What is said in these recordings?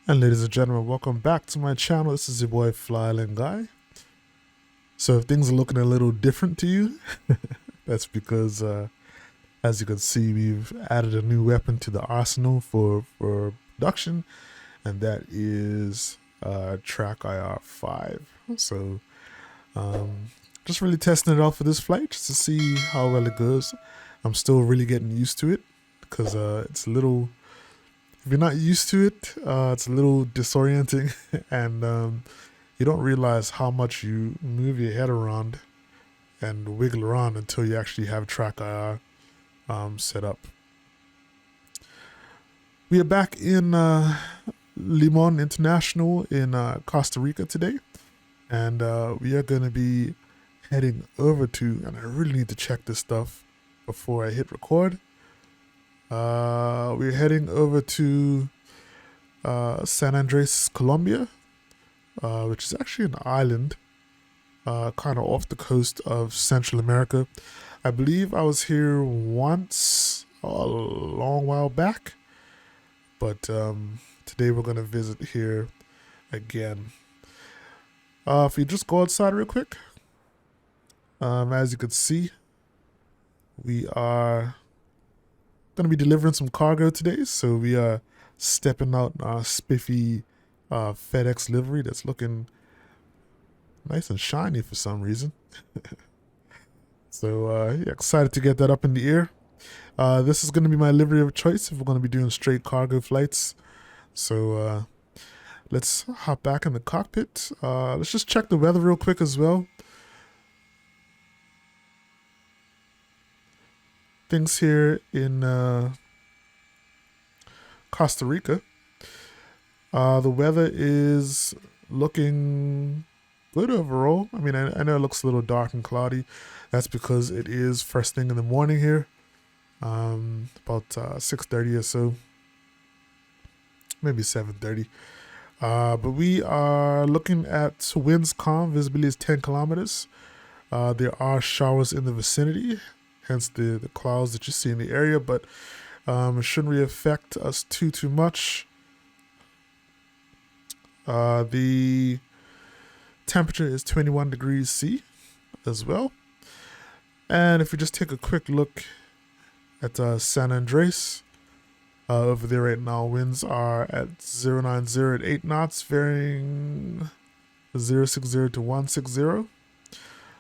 And ladies and gentlemen, welcome back to my channel. This is your boy FlyIsland guy. So if things are looking a little different to you, that's because as you can see, we've added a new weapon to the arsenal for production, and that is TrackIR 5. So just really testing it out for this flight just to see how well it goes. I'm still really getting used to it because it's a little, if you're not used to it, it's a little disorienting and you don't realize how much you move your head around and wiggle around until you actually have TrackIR set up. We are back in Limon International in Costa Rica today, and we are going to be heading over to, and I really need to check this stuff before I hit record. We're heading over to San Andres, Colombia, which is actually an island kind of off the coast of Central America. I believe I was here once a long while back, but today we're going to visit here again. If you just go outside real quick, as you can see, we are going to be delivering some cargo today, so we are stepping out in our spiffy Fedex livery that's looking nice and shiny for some reason. So yeah, excited to get that up in the air. This is going to be my livery of choice if we're going to be doing straight cargo flights. So let's hop back in the cockpit. Let's just check the weather real quick as well. Things here in Costa Rica. The weather is looking good overall. I mean, I know it looks a little dark and cloudy. That's because it is first thing in the morning here, about 6:30 or so, maybe 7:30. But we are looking at winds calm. Visibility is 10 kilometers. There are showers in the vicinity, hence the clouds that you see in the area, but it shouldn't really affect us too much. The temperature is 21 degrees C as well. And if we just take a quick look at San Andres, over there right now, winds are at 090 at 8 knots, varying 060 to 160.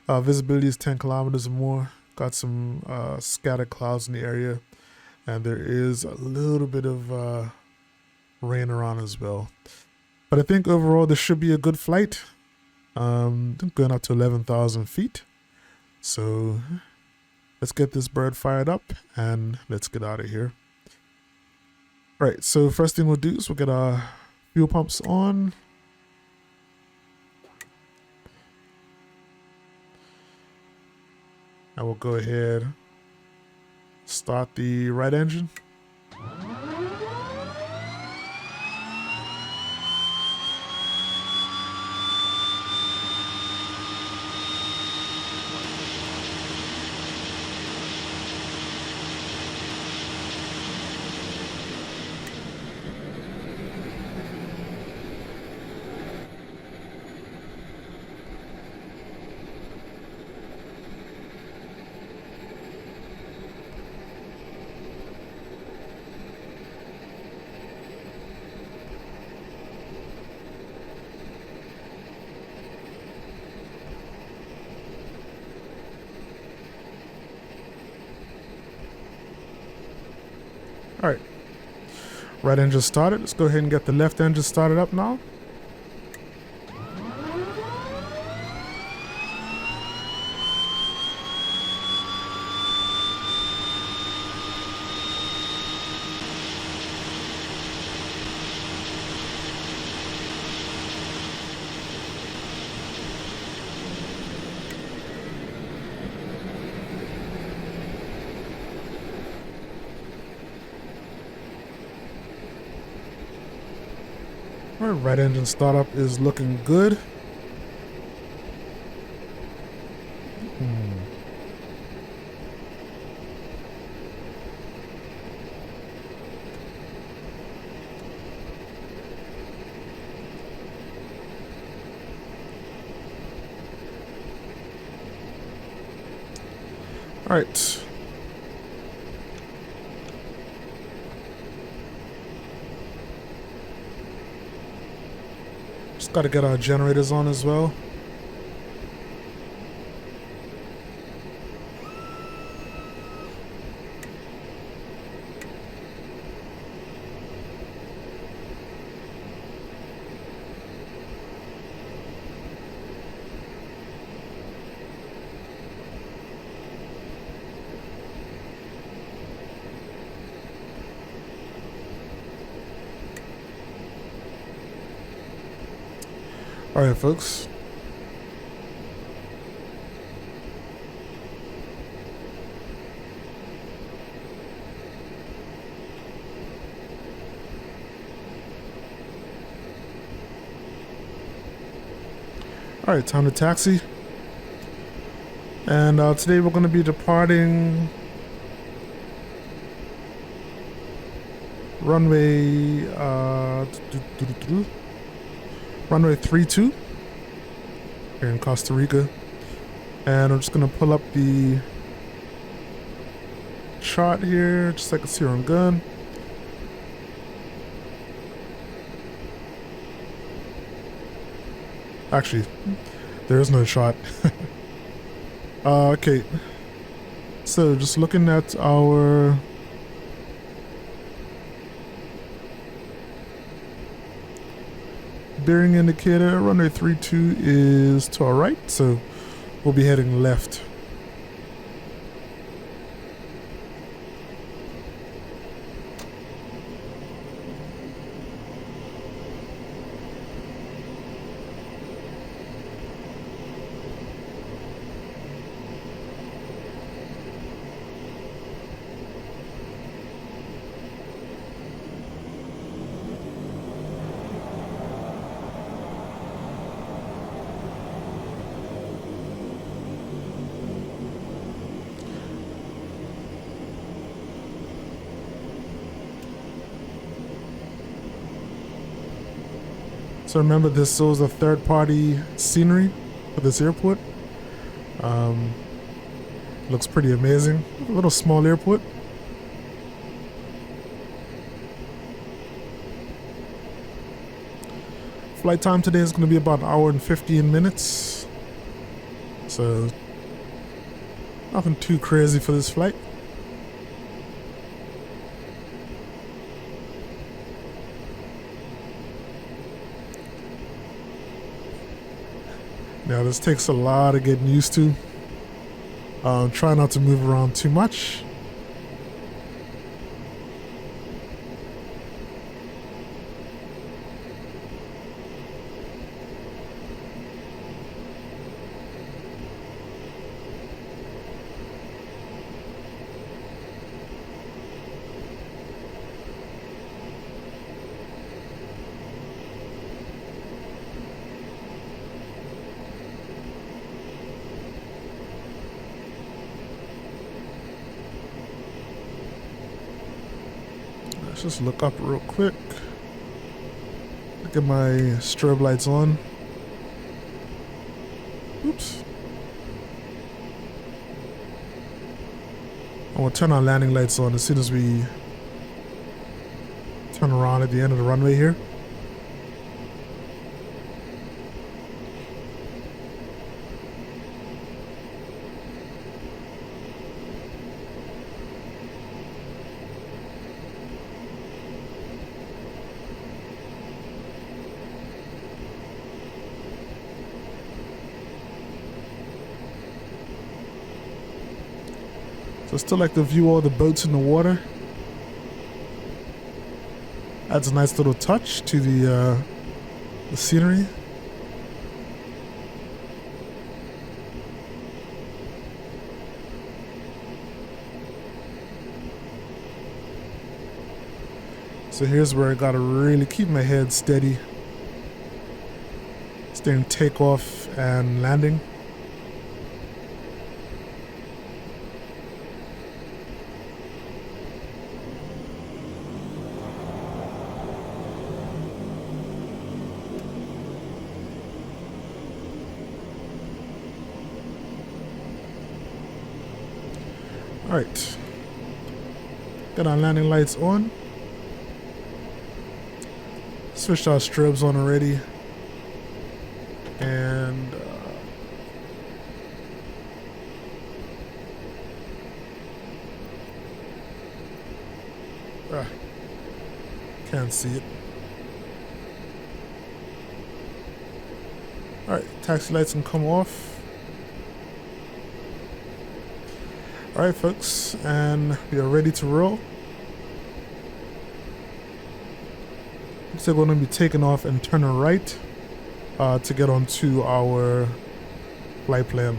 Visibility is 10 kilometers or more. Got some scattered clouds in the area, and there is a little bit of rain around as well. But I think overall this should be a good flight. Going up to 11,000 feet. So let's get this bird fired up and let's get out of here. All right, so first thing we'll do is we'll get our fuel pumps on. And we'll go ahead, start the right engine. All right, right engine started. Let's go ahead and get the left engine started up now. All right, right engine startup is looking good. All right. Just got to get our generators on as well. All right, folks. All right, time to taxi. And today we're going to be departing runway runway 32 here in Costa Rica. And I'm just going to pull up the chart here, just like I see on gun. Actually, there is no shot. Okay, so just looking at our bearing indicator, runway 32 is to our right, so we'll be heading left. So remember, this was a third-party scenery for this airport. Looks pretty amazing. A little small airport. Flight time today is going to be about an hour and 15 minutes. So nothing too crazy for this flight. Now this takes a lot of getting used to. Try not to move around too much. Let's just look up real quick. Get my strobe lights on. Oops. I will turn our landing lights on as soon as we turn around at the end of the runway here. So I still like to view all the boats in the water. Adds a nice little touch to the scenery. So here's where I gotta really keep my head steady. Staying takeoff and landing. Alright. Got our landing lights on. Switched our strobes on already. And can't see it. Alright, taxi lights can come off. Alright folks, and we are ready to roll. Looks like we're going to be taking off and turning right to get onto our flight plan.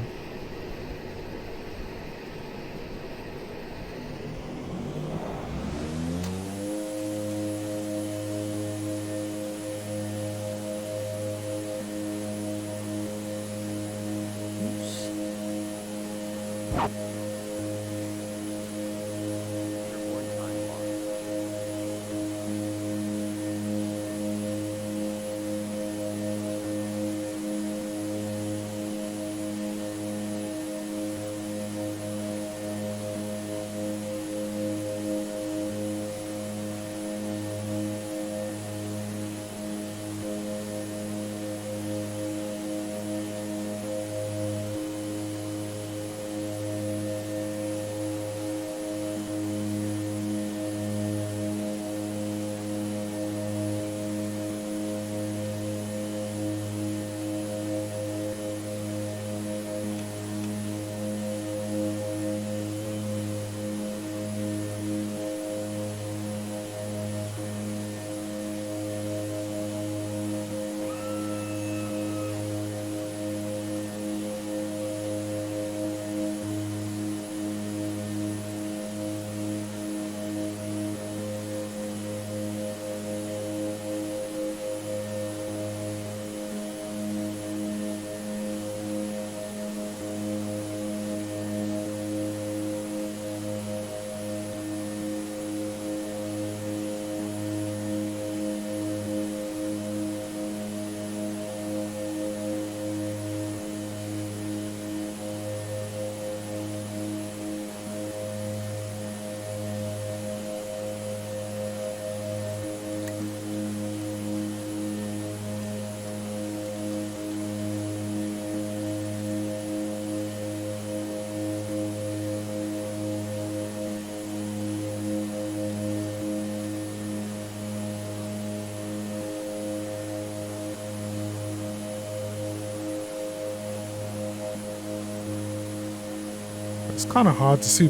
It's kind of hard to see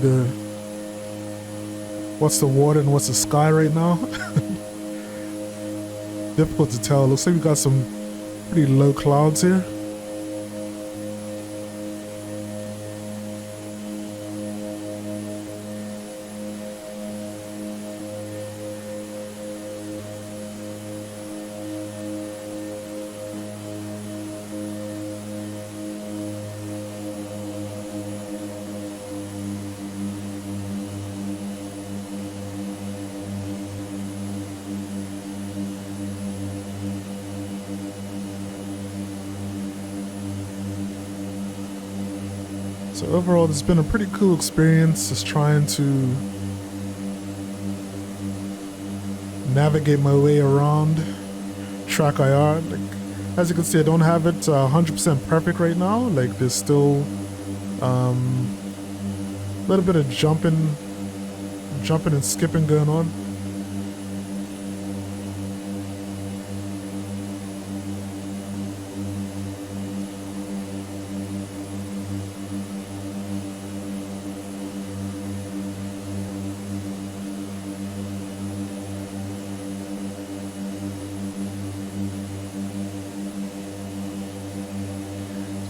what's the water and what's the sky right now. Difficult to tell. Looks like we got some pretty low clouds here. So overall, it's been a pretty cool experience just trying to navigate my way around TrackIR. Like, as you can see, I don't have it 100% perfect right now. Like, there's still a little bit of jumping and skipping going on.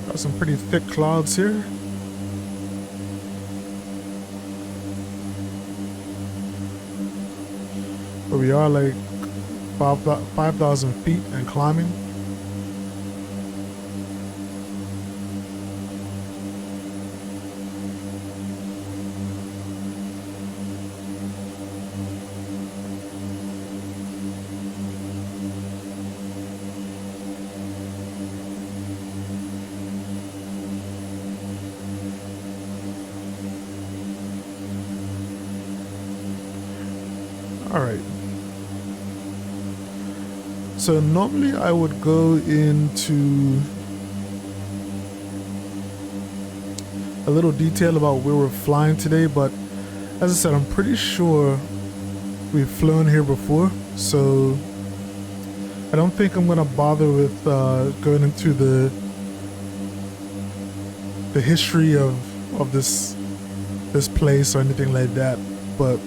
Got some pretty thick clouds here. But we are like 5,000 feet and climbing. Alright. So normally I would go into a little detail about where we're flying today, but as I said, I'm pretty sure we've flown here before, so I don't think I'm gonna bother with going into the history of this place or anything like that, but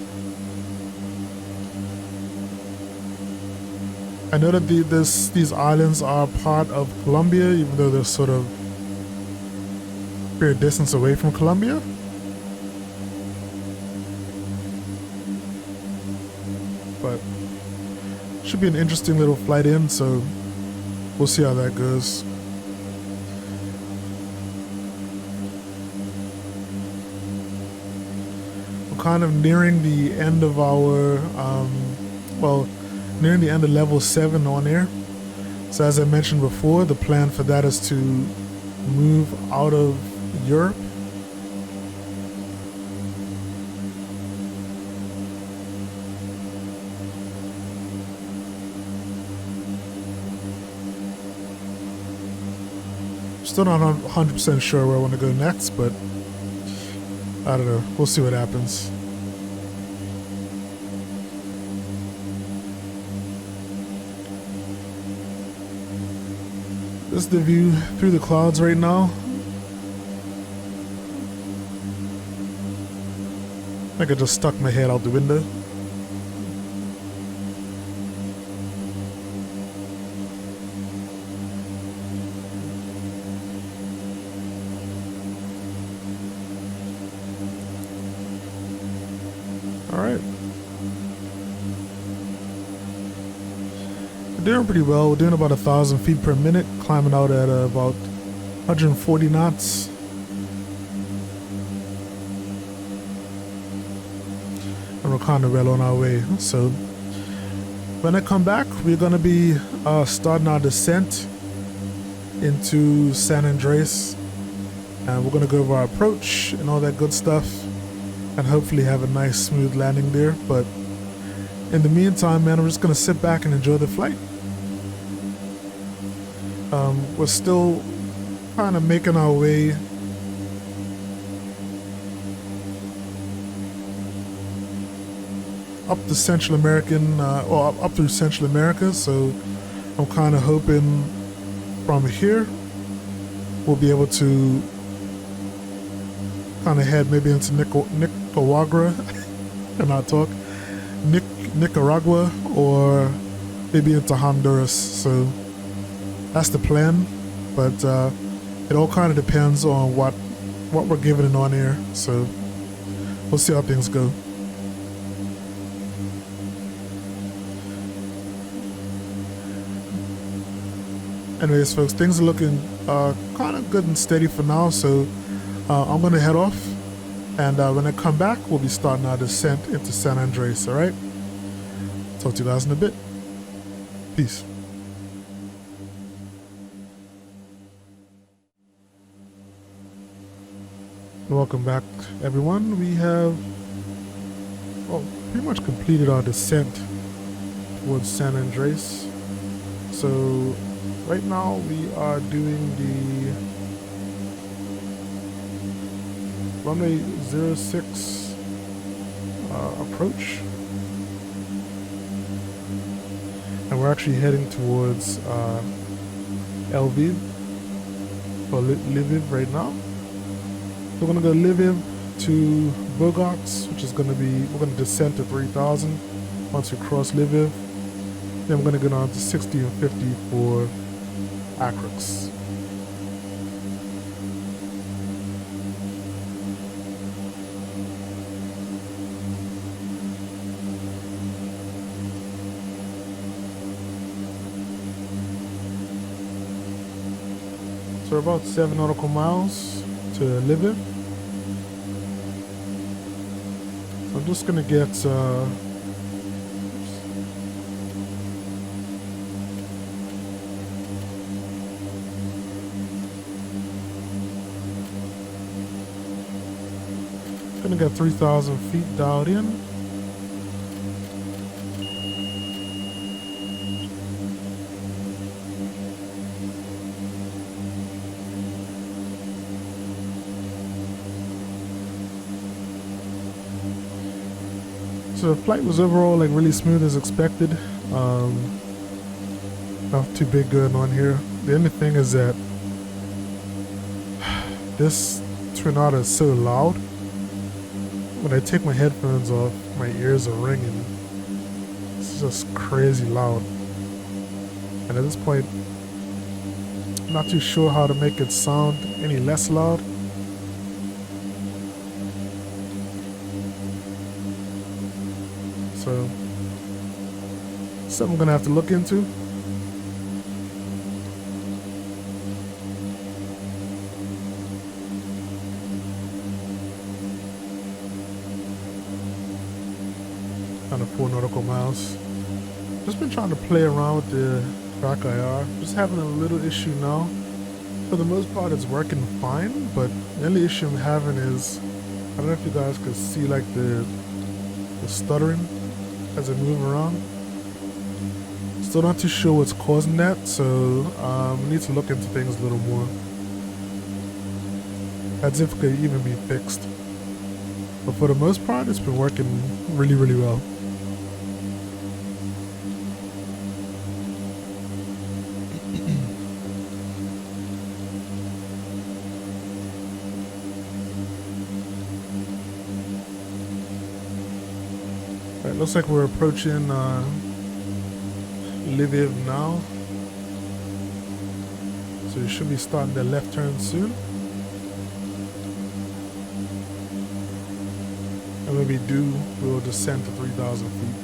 I know that these islands are part of Colombia, even though they're sort of fair distance away from Colombia. But should be an interesting little flight in, so we'll see how that goes. We're kind of nearing the end of our nearing the end of level 7 on air. So as I mentioned before, the plan for that is to move out of Europe. Still not 100% sure where I want to go next, but I don't know. We'll see what happens. This is the view through the clouds right now. I think I just stuck my head out the window. Alright. We're doing pretty well. We're doing about 1,000 feet per minute, climbing out at about 140 knots. And we're kind of well on our way. So when I come back, we're going to be starting our descent into San Andreas. And we're going to go over our approach and all that good stuff. And hopefully have a nice smooth landing there. But in the meantime, man, I'm just going to sit back and enjoy the flight. We're still kind of making our way up the Central American, or up through Central America. So I'm kind of hoping from here we'll be able to kind of head maybe into Nicaragua, and I'll talk Nicaragua, or maybe into Honduras. So that's the plan, but it all kind of depends on what we're given on air. So we'll see how things go. Anyways, folks, things are looking kind of good and steady for now. So I'm gonna head off, and when I come back, we'll be starting our descent into San Andreas. All right. Talk to you guys in a bit. Peace. Welcome back, everyone. We have pretty much completed our descent towards San Andreas. So right now we are doing the runway 06 approach, and we're actually heading towards Lviv, or Lviv right now. We're gonna go Lviv to Bogox, which is gonna be, we're gonna descend to 3,000 once we cross Lviv. Then we're gonna go down to 60 and 50 for Acrox. So we're about 7 nautical miles to Lviv. So I'm just gonna get gonna get 3,000 feet dialed in. So the flight was overall like really smooth as expected. Not too big going on here. The only thing is that this Twin Otter is so loud. When I take my headphones off, my ears are ringing. It's just crazy loud. And at this point, I'm not too sure how to make it sound any less loud. So, something I'm gonna have to look into. Under 4 nautical miles. Just been trying to play around with the TrackIR. Just having a little issue now. For the most part, it's working fine, but the only issue I'm having is, I don't know if you guys could see like the stuttering as I move around. Still not too sure what's causing that, so we need to look into things a little more. As if it could even be fixed. But for the most part, it's been working really, really well. Alright, looks like we're approaching Lviv now. So you should be starting the left turn soon. And when we do, we'll descend to 3,000 feet.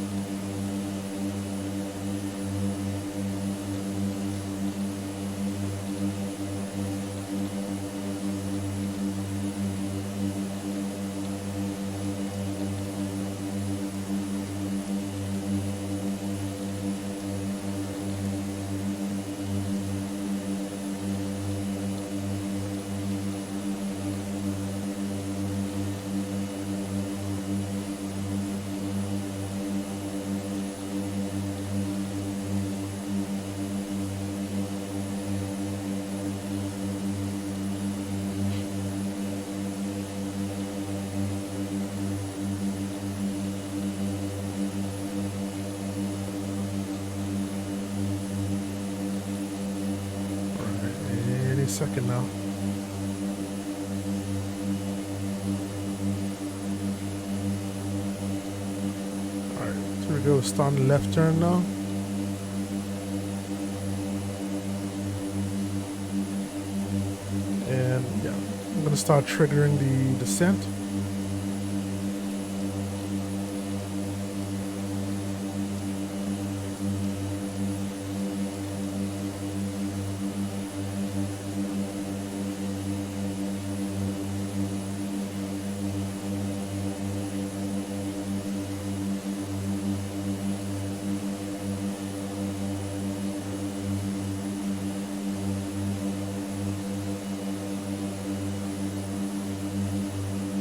Second now. Alright, so we go start the left turn now. And yeah, I'm gonna start triggering the descent.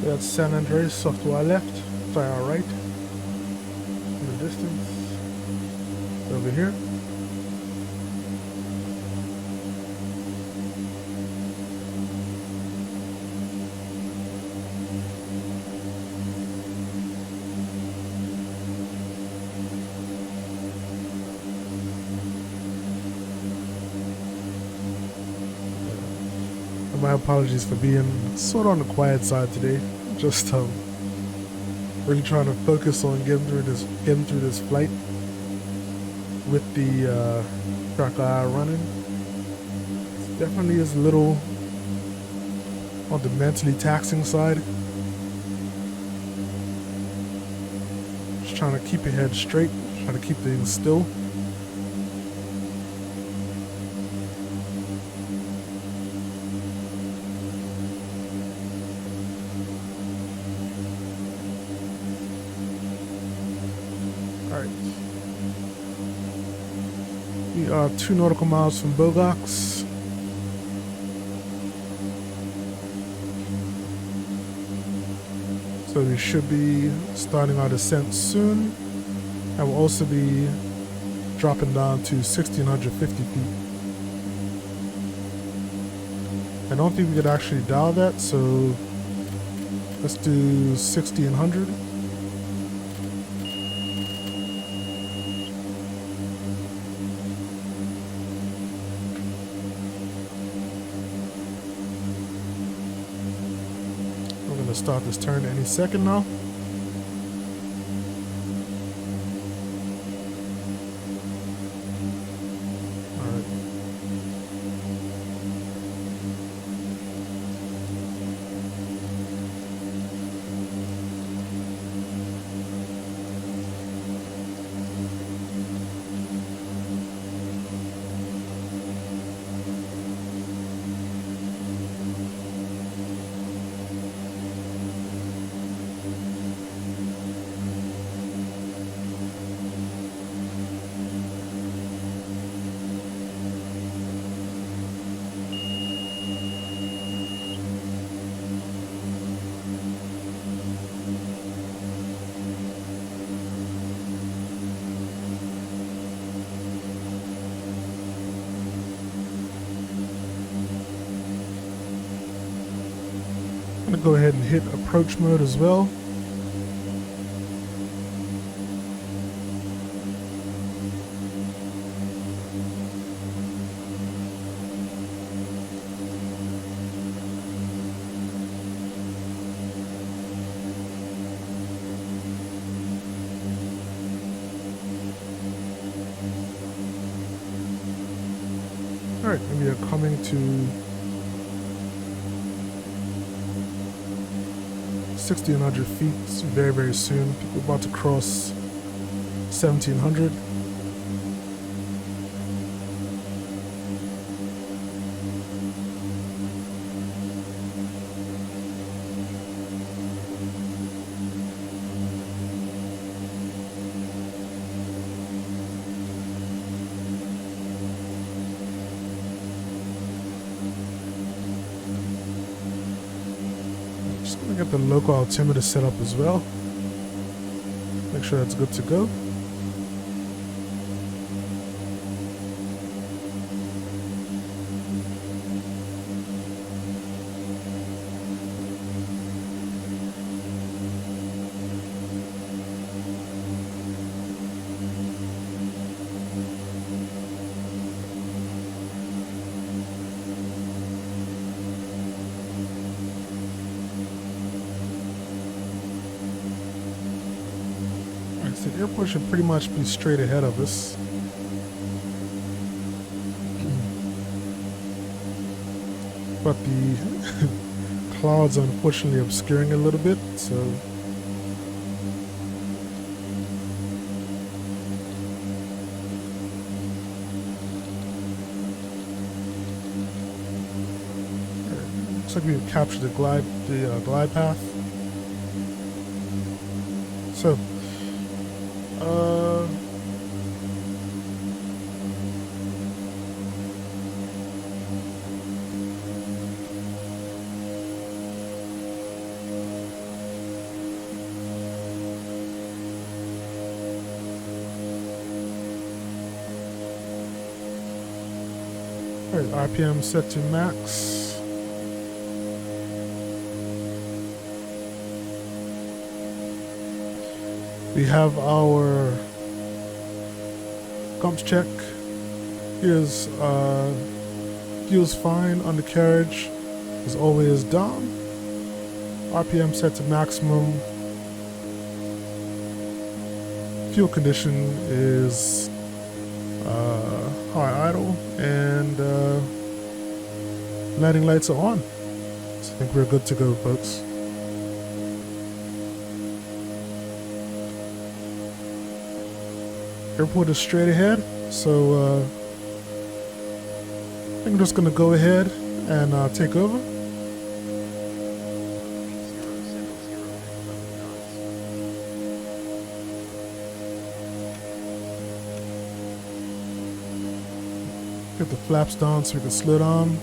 That's San Andreas off to our left, to our right, in the distance, over here. My apologies for being sort of on the quiet side today. Just really trying to focus on getting through this flight with the TrackIR running. It definitely is a little on the mentally taxing side. Just trying to keep your head straight, trying to keep things still. We are 2 nautical miles from Bogox. So we should be starting our descent soon. And we'll also be dropping down to 1,650 feet. I don't think we could actually dial that, so let's do 1,600. start this turn any second now. I'm gonna go ahead and hit approach mode as well. Alright, and we are coming to 1,600 feet very, very soon. We're about to cross 1,700. Get the local altimeter set up as well. Make sure that's good to go. So the airport should pretty much be straight ahead of us. But the clouds are unfortunately obscuring a little bit, so looks like we've captured the glide path. So alright, RPM set to max. We have our comps check. Here's fuel's fine, undercarriage is always down. RPM set to maximum. Fuel condition is high idle, and landing lights are on. So I think we're good to go, folks. Airport is straight ahead, so I think I'm just gonna go ahead and take over. Get the flaps down so we can slow down.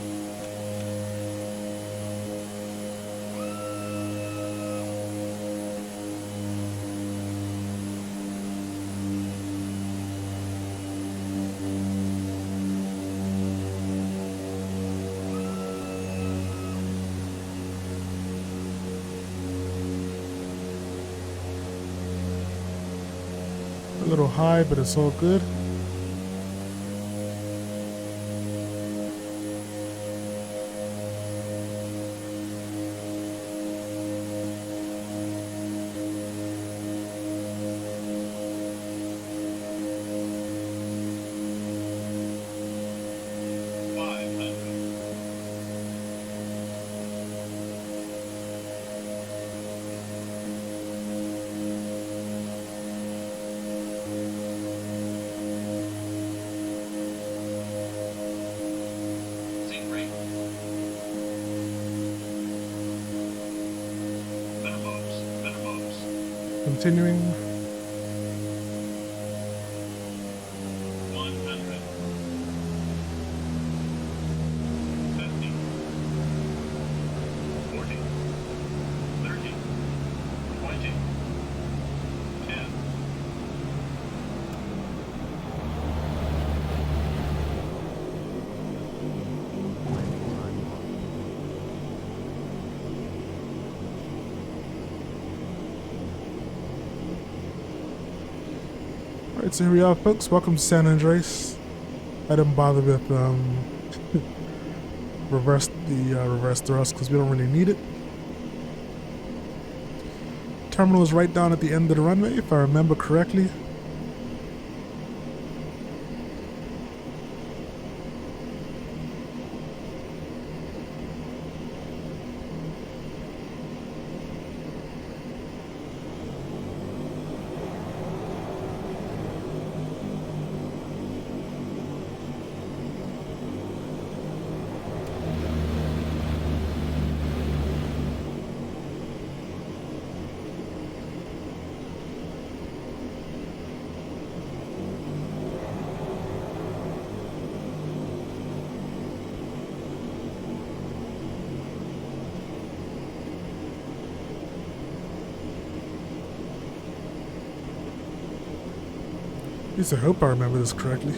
A little high, but it's all good. continuing. 100. 50. 40. 30. 20. 10. Alright, so here we are, folks. Welcome to San Andreas. I didn't bother with reverse thrust because we don't really need it. Terminal is right down at the end of the runway, if I remember correctly. At least I hope I remember this correctly.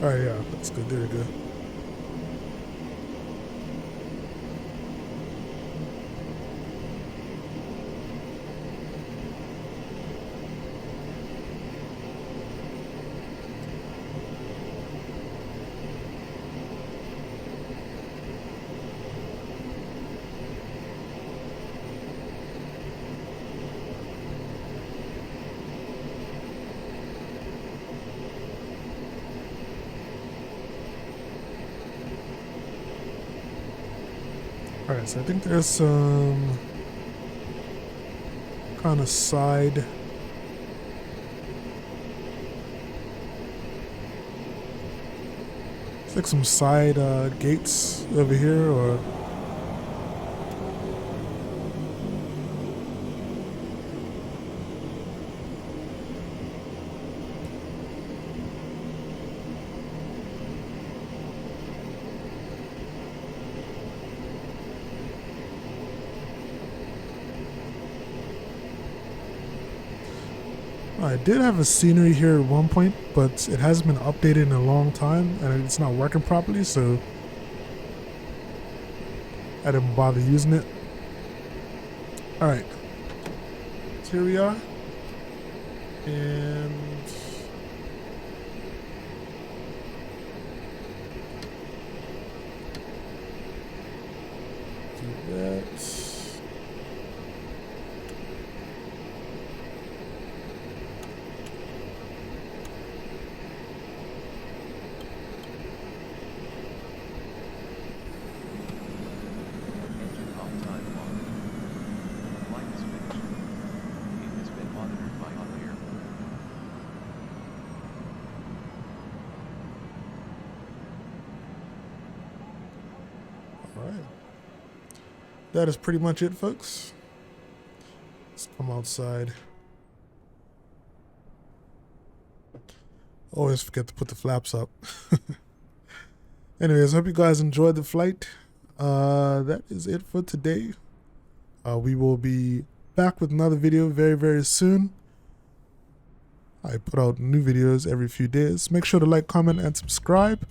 Alright, yeah, that's good. There we go. Alright, so I think there's some kind of side. It's like some side gates over here, or I did have a scenery here at one point, but it hasn't been updated in a long time and it's not working properly, so I didn't bother using it. Alright, so here we are, and do that. Alright, that is pretty much it, folks. Let's come outside. Always forget to put the flaps up. Anyways, hope you guys enjoyed the flight. That is it for today. We will be back with another video very, very soon. I put out new videos every few days. Make sure to like, comment, and subscribe.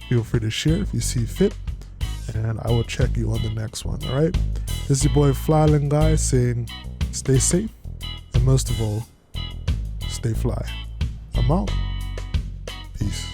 Feel free to share if you see fit, and I will check you on the next one. All right, this is your boy FlyIsland guy saying stay safe, and most of all, stay fly. I'm out. Peace.